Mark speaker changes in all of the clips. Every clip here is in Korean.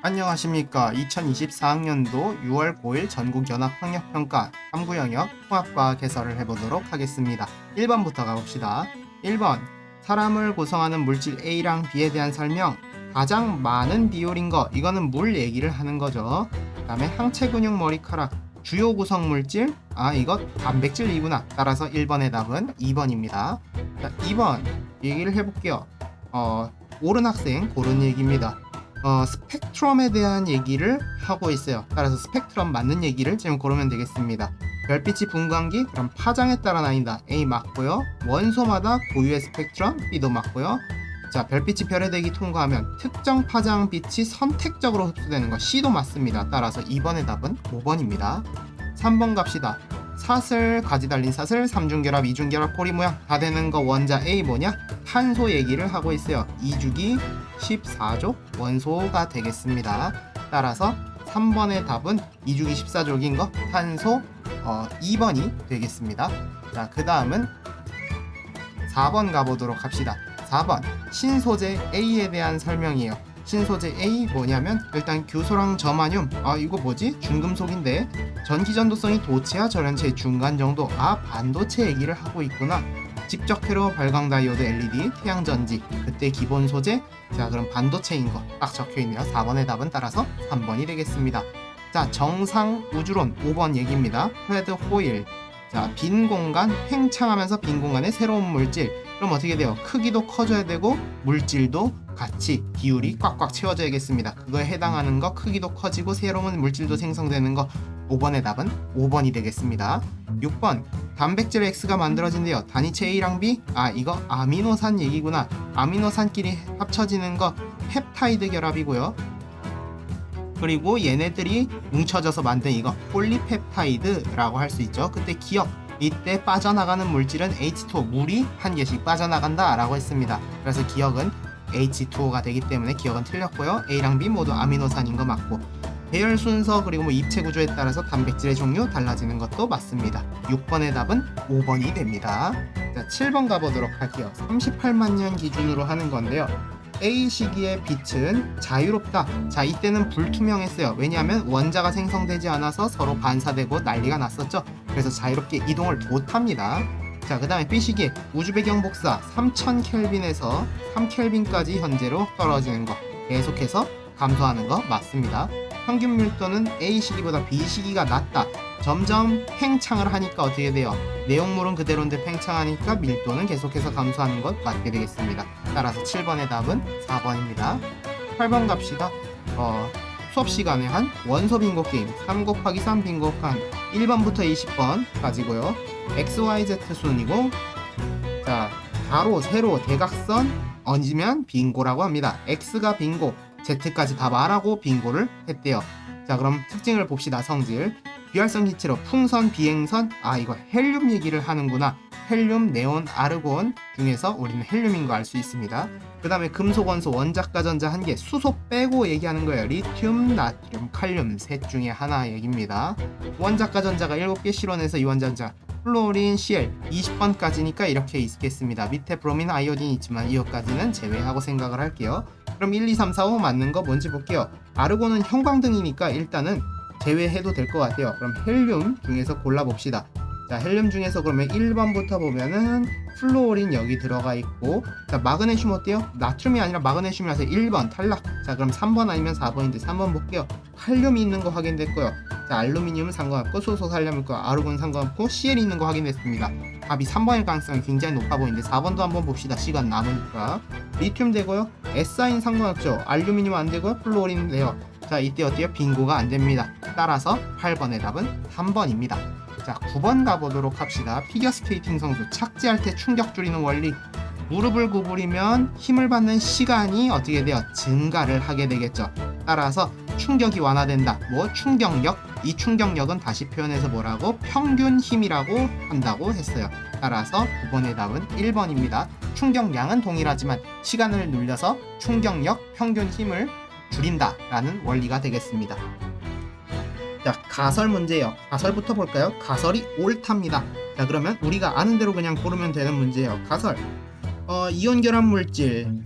Speaker 1: 안녕하십니까. 2024학년도 6월 9일 전국연합학력평가 3구 영역 통합과학 해설을 해보도록 하겠습니다. 1번부터 가봅시다. 1번 사람을 구성하는 물질 A랑 B에 대한 설명. 가장 많은 비율인 거, 이거는 물 얘기를 하는 거죠. 그 다음에 항체 근육 머리카락 주요 구성 물질, 이거 단백질이구나. 따라서 1번의 답은 2번입니다. 자, 2번 얘기를 해볼게요. 옳은 학생 고른 얘기입니다. 스펙트럼에 대한 얘기를 하고 있어요. 따라서 스펙트럼 맞는 얘기를 지금 고르면 되겠습니다. 별빛이 분광기, 그럼 파장에 따라 나뉜다. A 맞고요. 원소마다 고유의 스펙트럼, B도 맞고요. 자, 별빛이 별의 대기 통과하면 특정 파장 빛이 선택적으로 흡수되는 거, C도 맞습니다. 따라서 2번의 답은 5번입니다. 3번 갑시다. 사슬, 가지 달린 사슬, 삼중결합, 이중결합, 고리 모양 다 되는 거 원자 A 뭐냐? 탄소 얘기를 하고 있어요. 2주기 14족 원소가 되겠습니다. 따라서 3번의 답은 2주기 14족인 거 탄소 2번이 되겠습니다. 자, 그 다음은 4번 가보도록 합시다. 4번 신소재 A에 대한 설명이에요. 신소재 A 뭐냐면 일단 규소랑 저마늄, 이거 뭐지? 중금속인데 전기전도성이 도체와 절연체의 중간 정도. 반도체 얘기를 하고 있구나. 직접 회로 발광 다이오드 LED 태양전지 그때 기본 소재. 자, 그럼 반도체인 거 딱 적혀있네요. 4번의 답은 따라서 3번이 되겠습니다. 자, 정상 우주론 5번 얘기입니다. 헤드 호일. 자, 빈 공간 팽창하면서 빈 공간에 새로운 물질. 그럼 어떻게 돼요? 크기도 커져야 되고 물질도 같이 비율이 꽉꽉 채워져야겠습니다. 그거에 해당하는 거 크기도 커지고 새로운 물질도 생성되는 거. 5번의 답은 5번이 되겠습니다. 6번 단백질 X가 만들어진대요. 단위체 A랑 B. 이거 아미노산 얘기구나. 아미노산끼리 합쳐지는 거 펩타이드 결합이고요. 그리고 얘네들이 뭉쳐져서 만든 이거 폴리펩타이드라고 할 수 있죠. 그때 기억, 이때 빠져나가는 물질은 H2O, 물이 한 개씩 빠져나간다 라고 했습니다. 그래서 기억은 H2O가 되기 때문에 기억은 틀렸고요. A랑 B 모두 아미노산인 거 맞고, 배열 순서 그리고 입체 구조에 따라서 단백질의 종류 달라지는 것도 맞습니다. 6번의 답은 5번이 됩니다. 자, 7번 가보도록 할게요. 38만 년 기준으로 하는 건데요. A 시기의 빛은 자유롭다. 자, 이때는 불투명했어요. 왜냐하면 원자가 생성되지 않아서 서로 반사되고 난리가 났었죠. 그래서 자유롭게 이동을 못합니다. 자, 그 다음에 B 시기 우주 배경 복사 3000켈빈에서 3켈빈까지 현재로 떨어지는 거 계속해서 감소하는 거 맞습니다. 평균 밀도는 A 시기보다 B 시기가 낮다. 점점 팽창을 하니까 어떻게 돼요? 내용물은 그대로인데 팽창하니까 밀도는 계속해서 감소하는 것 맞게 되겠습니다. 따라서 7번의 답은 4번입니다. 8번 갑시다. 수업 시간에 한 원소 빙고 게임 3 곱하기 3 빙고칸 1번부터 20번 가지고요. XYZ 순이고, 자, 가로, 세로, 대각선 얹으면 빙고라고 합니다. X가 빙고, Z까지 다 말하고 빙고를 했대요. 자, 그럼 특징을 봅시다. 성질. 비활성 기체로 풍선, 비행선. 이거 헬륨 얘기를 하는구나. 헬륨, 네온, 아르곤 중에서 우리는 헬륨인 거 알 수 있습니다. 그 다음에 금속 원소, 원자가 전자 1개, 수소 빼고 얘기하는 거예요. 리튬, 나트륨, 칼륨 셋 중에 하나 얘기입니다. 원자가 전자가 7개, 실온에서 이원전자, 플로린, Cl 20번까지니까 이렇게 있겠습니다. 밑에 브로민, 아이오딘 있지만 이것까지는 제외하고 생각을 할게요. 그럼 1, 2, 3, 4, 5 맞는 거 뭔지 볼게요. 아르곤은 형광등이니까 일단은 제외해도 될 것 같아요. 그럼 헬륨 중에서 골라봅시다. 자, 헬륨 중에서 그러면 1번부터 보면은 플로린 여기 들어가 있고, 자, 마그네슘 어때요? 나트륨이 아니라 마그네슘이라서 1번 탈락. 자, 그럼 3번 아니면 4번인데 3번 볼게요. 칼륨이 있는 거 확인됐고요. 자, 알루미늄은 상관없고, 수소 살륨 있고, 아르곤 상관없고, Cl 있는 거 확인됐습니다. 답이 3번일 가능성이 굉장히 높아 보이는데 4번도 한번 봅시다. 시간 남으니까. 리튬 되고요. S인 상관없죠. 알루미늄 안 되고요. 플로린 돼요. 자, 이때 어때요? 빙고가 안 됩니다. 따라서 8번의 답은 3번입니다. 자, 9번 가보도록 합시다. 피겨스케이팅 선수 착지할 때 충격 줄이는 원리. 무릎을 구부리면 힘을 받는 시간이 어떻게 돼요? 증가를 하게 되겠죠. 따라서 충격이 완화된다. 충격력. 이 충격력은 다시 표현해서 뭐라고? 평균 힘이라고 한다고 했어요. 따라서 9번의 답은 1번입니다. 충격량은 동일하지만 시간을 늘려서 충격력, 평균 힘을 줄인다 라는 원리가 되겠습니다. 자, 가설 문제예요. 가설부터 볼까요? 가설이 옳답니다. 자, 그러면 우리가 아는 대로 그냥 고르면 되는 문제예요. 가설. 이온 결합 물질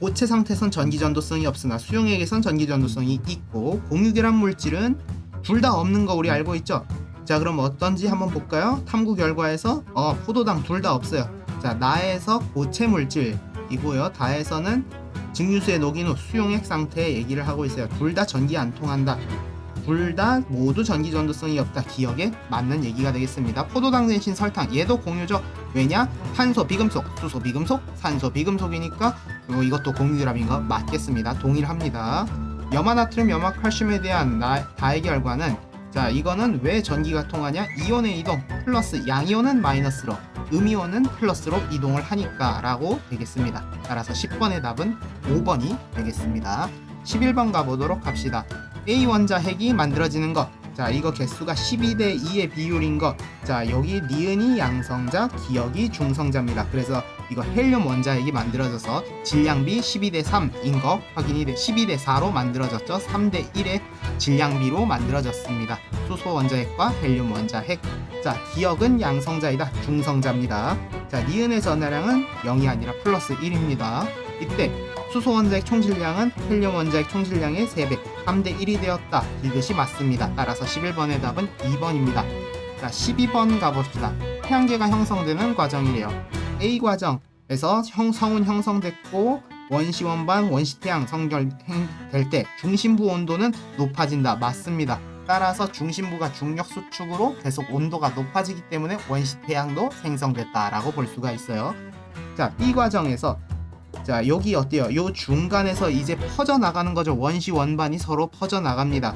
Speaker 1: 고체 상태선 전기 전도성이 없으나 수용액에선 전기 전도성이 있고, 공유결합 물질은 둘 다 없는 거 우리 알고 있죠? 자, 그럼 어떤지 한번 볼까요? 탐구 결과에서 포도당 둘 다 없어요. 자, 나에서 고체 물질이고요, 다에서는 증류수에 녹인 후 수용액 상태 얘기를 하고 있어요. 둘 다 전기 안 통한다, 둘 다 모두 전기 전도성이 없다. 기억에 맞는 얘기가 되겠습니다. 포도당 대신 설탕, 얘도 공유죠. 왜냐? 탄소 비금속, 수소 비금속, 산소 비금속이니까 이것도 공유결합인 거 맞겠습니다. 동일합니다. 염화나트륨, 염화칼슘에 대한 다의 결과는, 자, 이거는 왜 전기가 통하냐? 이온의 이동 플러스, 양이온은 마이너스로, 음이온은 플러스로 이동을 하니까 라고 되겠습니다. 따라서 10번의 답은 5번이 되겠습니다. 11번 가보도록 합시다. A 원자 핵이 만들어지는 것. 자, 이거 개수가 12대 2의 비율인 것. 자, 여기 니은이 양성자, 기역이 중성자입니다. 그래서 이거 헬륨 원자 핵이 만들어져서 질량비 12대 3인 거 확인이 돼. 12대 4로 만들어졌죠. 3대 1의 질량비로 만들어졌습니다. 수소 원자 핵과 헬륨 원자 핵. 자, 기역은 양성자이다. 중성자입니다. 자, 니은의 전하량은 0이 아니라 플러스 1입니다. 이때 수소 원자핵 총질량은 헬륨 원자핵 총질량의 3배, 3대 1이 되었다. 이것이 맞습니다. 따라서 11번의 답은 2번입니다. 자, 12번 가봅시다. 태양계가 형성되는 과정이래요. A 과정에서 성운 형성됐고 원시 원반, 원시 태양 성결될 때 중심부 온도는 높아진다. 맞습니다. 따라서 중심부가 중력 수축으로 계속 온도가 높아지기 때문에 원시 태양도 생성됐다라고 볼 수가 있어요. 자, B 과정에서, 자, 여기 어때요? 요 중간에서 이제 퍼져나가는 거죠. 원시 원반이 서로 퍼져나갑니다.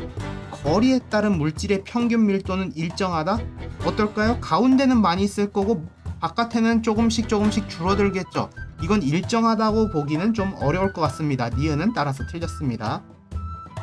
Speaker 1: 거리에 따른 물질의 평균 밀도는 일정하다? 어떨까요? 가운데는 많이 있을 거고 바깥에는 조금씩 줄어들겠죠. 이건 일정하다고 보기는 좀 어려울 것 같습니다. 니은은 따라서 틀렸습니다.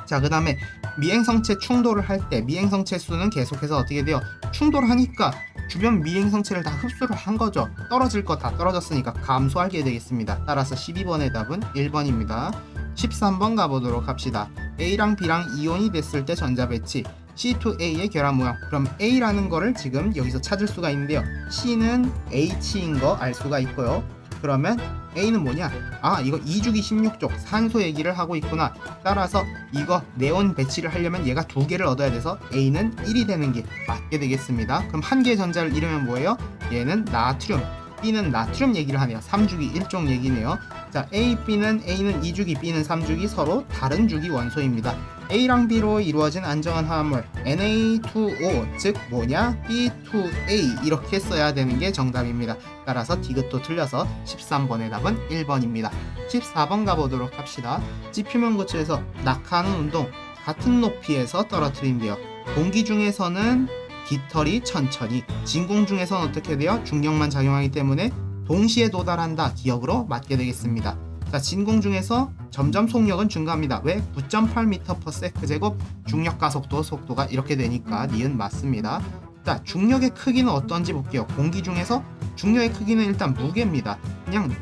Speaker 1: 자, 그 다음에 미행성체 충돌을 할 때 미행성체 수는 계속해서 어떻게 돼요? 충돌을 하니까 주변 미행성체를 다 흡수를 한 거죠. 떨어질 거 다 떨어졌으니까 감소하게 되겠습니다. 따라서 12번의 답은 1번입니다. 13번 가보도록 합시다. A랑 B랑 이온이 됐을 때 전자 배치, C2A의 결합 모형. 그럼 A라는 거를 지금 여기서 찾을 수가 있는데요, C는 H인 거 알 수가 있고요. 그러면 A는 뭐냐? 아, 이거 2주기 16족 산소 얘기를 하고 있구나. 따라서 이거 네온 배치를 하려면 얘가 2개를 얻어야 돼서 A는 1이 되는 게 맞게 되겠습니다. 그럼 한 개의 전자를 잃으면 뭐예요? 얘는 나트륨, B는 나트륨 얘기를 하네요. 3주기 1종 얘기네요. 자, A는 2주기, B는 3주기, 서로 다른 주기 원소입니다. A랑 B로 이루어진 안정한 화합물 Na2O, 즉 뭐냐? B2A 이렇게 써야 되는 게 정답입니다. 따라서 디귿도 틀려서 13번의 답은 1번입니다. 14번 가보도록 합시다. 지표면고체에서 낙하하는 운동, 같은 높이에서 떨어뜨린대요. 공기 중에서는 깃털이 천천히, 진공 중에서는 어떻게 돼요? 중력만 작용하기 때문에 동시에 도달한다. 기억으로 맞게 되겠습니다. 자, 진공 중에서 점점 속력은 증가합니다. 왜? 9.8m/s 제곱, 중력 가속도 속도가 이렇게 되니까 니은 맞습니다. 자, 중력의 크기는 어떤지 볼게요. 공기 중에서 중력의 크기는 일단 무게입니다. 그냥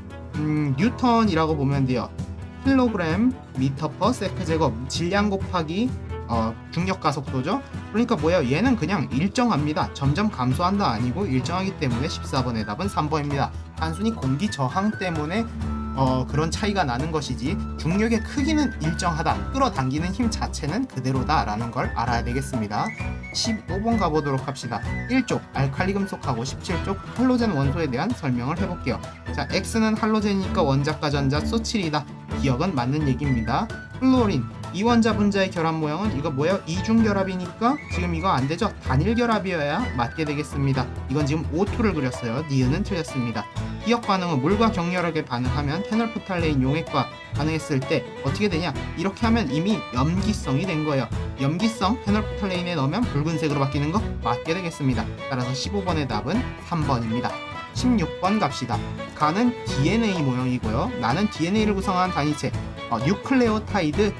Speaker 1: 뉴턴이라고 보면 돼요. 킬로그램 미터/s 제곱, 질량 곱하기 중력 가속도죠. 그러니까 뭐예요? 얘는 그냥 일정합니다. 점점 감소한다 아니고 일정하기 때문에 14번의 답은 3번입니다. 단순히 공기 저항 때문에 그런 차이가 나는 것이지 중력의 크기는 일정하다, 끌어당기는 힘 자체는 그대로다 라는 걸 알아야 되겠습니다. 15번 가보도록 합시다. 1쪽 알칼리 금속하고 17쪽 할로젠 원소에 대한 설명을 해볼게요. 자, X는 할로젠이니까 원자과 전자 소7이다. 기억은 맞는 얘기입니다. 플루오린 이원자 분자의 결합 모형은 이거 뭐예요? 이중결합이니까 지금 이거 안되죠? 단일결합이어야 맞게 되겠습니다. 이건 지금 O2를 그렸어요. 니은은 틀렸습니다. 기억 반응은 물과 격렬하게 반응하면 페놀프탈레인 용액과 반응했을 때 어떻게 되냐? 이렇게 하면 이미 염기성이 된 거예요. 염기성 페놀프탈레인에 넣으면 붉은색으로 바뀌는 거 맞게 되겠습니다. 따라서 15번의 답은 3번입니다. 16번 갑시다. 가는 DNA 모형이고요. 나는 DNA를 구성한 단위체 뉴클레오타이드의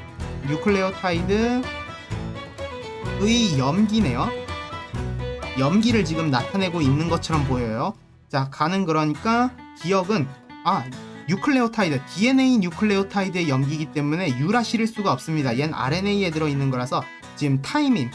Speaker 1: 염기네요. 염기를 지금 나타내고 있는 것처럼 보여요. 자, 가는 그러니까 기억은 뉴클레오타이드, DNA 뉴클레오타이드의 염기이기 때문에 U라 실을 수가 없습니다. 얘는 RNA에 들어있는 거라서 지금 타이민,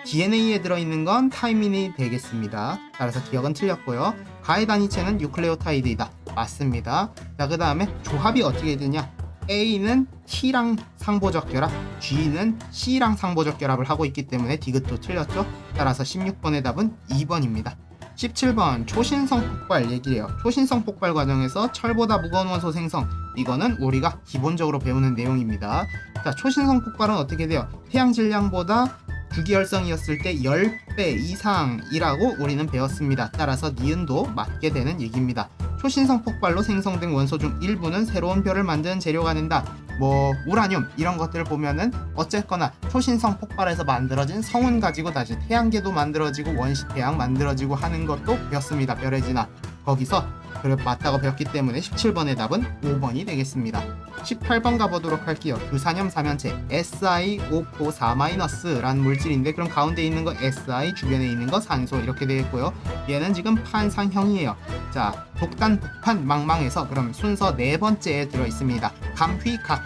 Speaker 1: DNA에 들어있는 건 타이민이 되겠습니다. 따라서 기억은 틀렸고요. 가의 단위체는 뉴클레오타이드이다. 맞습니다. 자, 그 다음에 조합이 어떻게 되냐? A는 T랑 상보적 결합, G는 C랑 상보적 결합을 하고 있기 때문에 디귿도 틀렸죠. 따라서 16번의 답은 2번입니다. 17번 초신성 폭발 얘기해요. 초신성 폭발 과정에서 철보다 무거운 원소 생성, 이거는 우리가 기본적으로 배우는 내용입니다. 자, 초신성 폭발은 어떻게 돼요? 태양 질량보다 주기열성이었을 때 10배 이상이라고 우리는 배웠습니다. 따라서 니은도 맞게 되는 얘기입니다. 초신성 폭발로 생성된 원소 중 일부는 새로운 별을 만드는 재료가 된다. 뭐 우라늄 이런 것들을 보면은 어쨌거나 초신성 폭발에서 만들어진 성운 가지고 다시 태양계도 만들어지고 원시태양 만들어지고 하는 것도 배웠습니다. 별의 진화. 거기서 그래 맞다고 배웠기 때문에 17번의 답은 5번이 되겠습니다. 18번 가보도록 할게요. 규산염 사면체 SiO4- 라는 물질인데, 그럼 가운데 있는 거 Si, 주변에 있는 거 산소 이렇게 되겠고요. 얘는 지금 판상형이에요. 자, 독단 복판 망망에서 그럼 순서 네 번째에 들어있습니다. 감휘각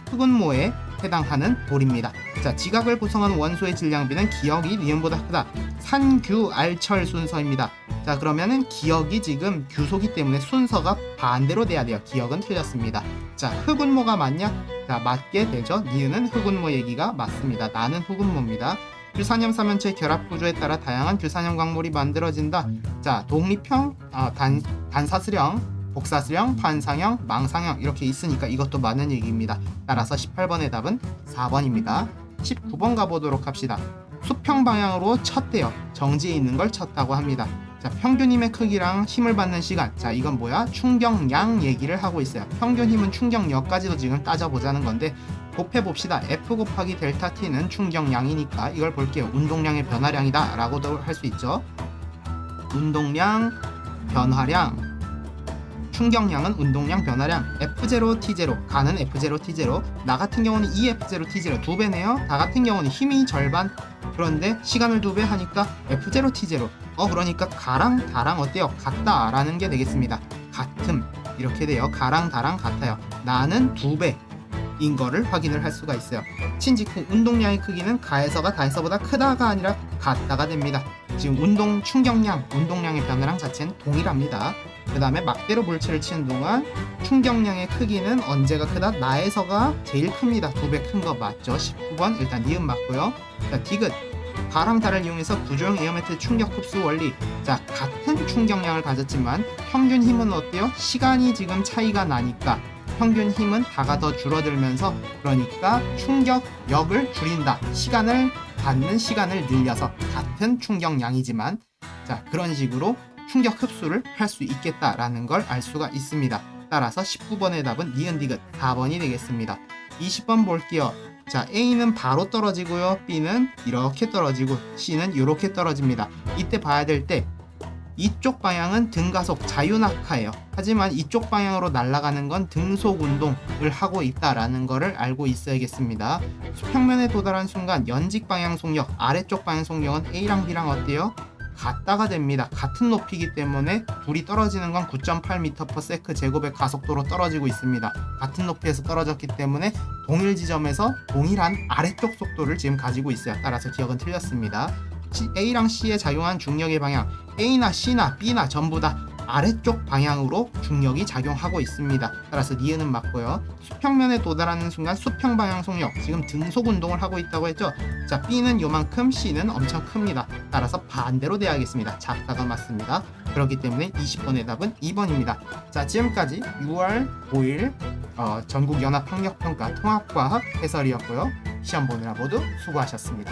Speaker 1: 흑운모에 해당하는 돌입니다. 자, 지각을 구성하는 원소의 질량비는 기억이 니은보다 크다. 산규알철 순서입니다. 자, 그러면은 기억이 지금 규소기 때문에 순서가 반대로 돼야 돼요. 기억은 틀렸습니다. 자, 흑운모가 맞냐? 자, 맞게 되죠. 니은은 흑운모 얘기가 맞습니다. 나는 흑운모입니다. 규산염 사면체 결합 구조에 따라 다양한 규산염 광물이 만들어진다. 자, 독립형, 단사슬형, 복사슬형, 판상형, 망상형 이렇게 있으니까 이것도 맞는 얘기입니다. 따라서 18번의 답은 4번입니다. 19번 가보도록 합시다. 수평 방향으로 쳤대요. 정지에 있는 걸 쳤다고 합니다. 자, 평균 힘의 크기랑 힘을 받는 시간. 자, 이건 뭐야? 충격량 얘기를 하고 있어요. 평균 힘은 충격력까지도 지금 따져보자는 건데, 곱해봅시다. F 곱하기 델타 T는 충격량이니까 이걸 볼게요. 운동량의 변화량이다 라고도 할 수 있죠. 운동량, 변화량, 충격량은 운동량, 변화량. F0, T0, 가는 F0, T0. 나 같은 경우는 EF0, T0 2배네요. 다 같은 경우는 힘이 절반. 그런데 시간을 2배 하니까 F0, T0. 그러니까 가랑 다랑 어때요? 같다라는 게 되겠습니다. 같음 이렇게 돼요. 가랑 다랑 같아요. 나는 2배인 거를 확인을 할 수가 있어요. 친직후 운동량의 크기는 가에서가 다에서보다 크다가 아니라 같다가 됩니다. 지금 운동 충격량, 운동량의 변화량 자체는 동일합니다. 그 다음에 막대로 물체를 치는 동안 충격량의 크기는 언제가 크다? 나에서가 제일 큽니다. 2배 큰 거 맞죠? 19번 일단 니은 맞고요. 자, 디귿 가랑 달을 이용해서 구조형 에어매트 충격 흡수 원리. 자, 같은 충격량을 가졌지만 평균 힘은 어때요? 시간이 지금 차이가 나니까 평균 힘은 다가 더 줄어들면서, 그러니까 충격력을 줄인다. 시간을 받는 시간을 늘려서 같은 충격량이지만, 자, 그런 식으로 충격 흡수를 할 수 있겠다라는 걸 알 수가 있습니다. 따라서 19번의 답은 니은 디귿 4번이 되겠습니다. 20번 볼게요. 자, A는 바로 떨어지고요. B는 이렇게 떨어지고 C는 이렇게 떨어집니다. 이때 봐야 될 때 이쪽 방향은 등가속 자유낙하예요. 하지만 이쪽 방향으로 날아가는 건 등속 운동을 하고 있다라는 거를 알고 있어야겠습니다. 수평면에 도달한 순간 연직 방향 속력, 아래쪽 방향 속력은 A랑 B랑 어때요? 같다가 됩니다. 같은 높이이기 때문에 둘이 떨어지는 건 9.8m/s 제곱의 가속도로 떨어지고 있습니다. 같은 높이에서 떨어졌기 때문에 동일 지점에서 동일한 아래쪽 속도를 지금 가지고 있어요. 따라서 기억은 틀렸습니다. A랑 C에 작용한 중력의 방향, A나 C나 B나 전부 다 아래쪽 방향으로 중력이 작용하고 있습니다. 따라서 니은은 맞고요. 수평면에 도달하는 순간 수평 방향 속력, 지금 등속 운동을 하고 있다고 했죠. 자, B는 요만큼, C는 엄청 큽니다. 따라서 반대로 돼야겠습니다. 작다가 맞습니다. 그렇기 때문에 20번의 답은 2번입니다. 자, 지금까지 6월 5일 전국연합학력평가 통합과학 해설이었고요. 시험 보느라 모두 수고하셨습니다.